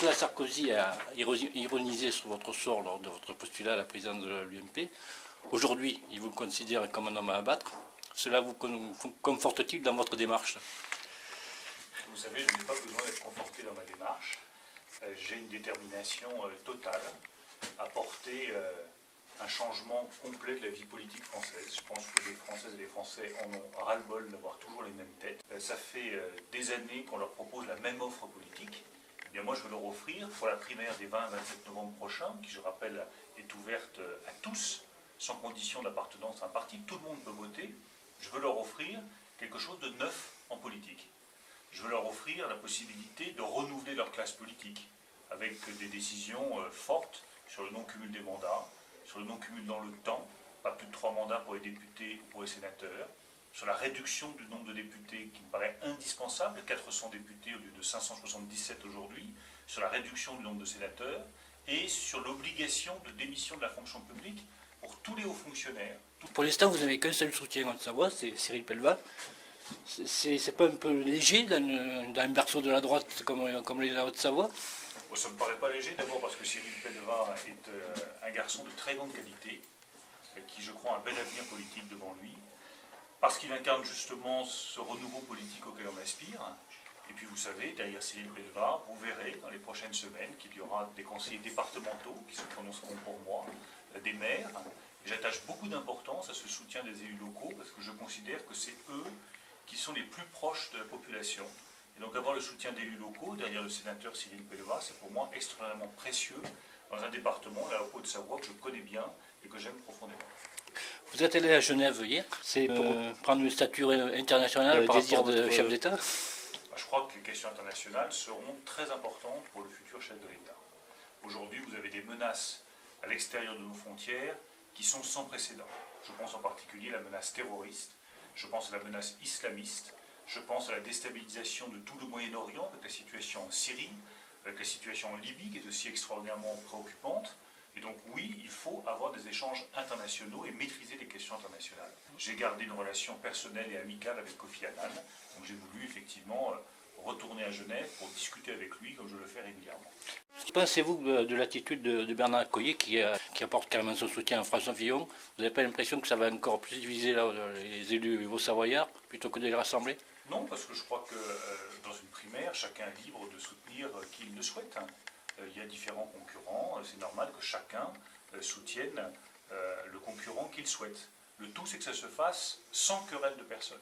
Nicolas Sarkozy a ironisé sur votre sort lors de votre postulat à la présidence de l'UMP. Aujourd'hui, il vous considère comme un homme à abattre. Cela vous conforte-t-il dans votre démarche? Vous savez, je n'ai pas besoin d'être conforté dans ma démarche. J'ai une détermination totale à porter un changement complet de la vie politique française. Je pense que les Françaises et les Français en ont ras-le-bol d'avoir toujours les mêmes têtes. Ça fait des années qu'on leur propose la même offre politique. Eh bien, moi, je veux leur offrir, pour la primaire des 20 et 27 novembre prochains, qui, je rappelle, est ouverte à tous, sans condition d'appartenance à un parti, tout le monde peut voter. Je veux leur offrir quelque chose de neuf en politique. Je veux leur offrir la possibilité de renouveler leur classe politique, avec des décisions fortes sur le non-cumul des mandats, sur le non-cumul dans le temps, pas plus de 3 mandats pour les députés ou pour les sénateurs, sur la réduction du nombre de députés qui me paraît indispensable, 400 députés au lieu de 577 aujourd'hui, sur la réduction du nombre de sénateurs, et sur l'obligation de démission de la fonction publique pour tous les hauts fonctionnaires. Pour l'instant, vous n'avez qu'un seul soutien en Haute-Savoie, c'est Cyril Pellevat. C'est pas un peu léger dans un berceau de la droite comme la Haute-Savoie? Ça ne me paraît pas léger, d'abord parce que Cyril Pellevat est un garçon de très grande qualité, qui, je crois, a un bel avenir politique devant lui, parce qu'il incarne justement ce renouveau politique auquel on aspire. Et puis vous savez, derrière Cyril Pellevat, vous verrez dans les prochaines semaines qu'il y aura des conseillers départementaux qui se prononceront pour moi, des maires. J'attache beaucoup d'importance à ce soutien des élus locaux, parce que je considère que c'est eux qui sont les plus proches de la population. Et donc avoir le soutien d'élus locaux derrière le sénateur Cyril Pellevat, c'est pour moi extrêmement précieux dans un département, la Haute-Savoie, que je connais bien et que j'aime profondément. Vous êtes allé à Genève hier, c'est pour prendre une stature internationale par rapport de chef d'État? Je crois que les questions internationales seront très importantes pour le futur chef de l'État. Aujourd'hui, vous avez des menaces à l'extérieur de nos frontières qui sont sans précédent. Je pense en particulier à la menace terroriste, je pense à la menace islamiste, je pense à la déstabilisation de tout le Moyen-Orient, avec la situation en Syrie, avec la situation en Libye, qui est aussi extraordinairement préoccupante. Et donc oui, il faut avoir des échanges internationaux et maîtriser les questions internationales. J'ai gardé une relation personnelle et amicale avec Kofi Annan, donc j'ai voulu effectivement retourner à Genève pour discuter avec lui, comme je le fais régulièrement. Que pensez-vous de l'attitude de Bernard Accoyer qui apporte carrément son soutien à François Fillon? Vous n'avez pas l'impression que ça va encore plus diviser les élus savoyards plutôt que de les rassembler? Non, parce que je crois que dans une primaire, chacun est libre de soutenir qui il le souhaite. Il y a différents concurrents, c'est normal que chacun soutienne le concurrent qu'il souhaite. Le tout, c'est que ça se fasse sans querelle de personne.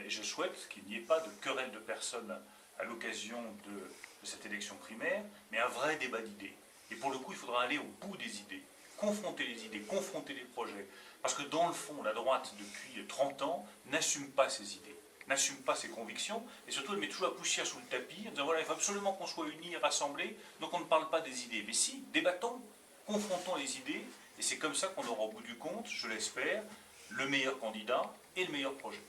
Et je souhaite qu'il n'y ait pas de querelle de personne à l'occasion de cette élection primaire, mais un vrai débat d'idées. Et pour le coup, il faudra aller au bout des idées, confronter les idées, confronter les projets. Parce que dans le fond, la droite, depuis 30 ans, n'assume pas ses idées, n'assume pas ses convictions, et surtout elle met toujours la poussière sous le tapis, en disant voilà, il faut absolument qu'on soit unis et rassemblés, donc on ne parle pas des idées. Mais si, débattons, confrontons les idées, et c'est comme ça qu'on aura au bout du compte, je l'espère, le meilleur candidat et le meilleur projet.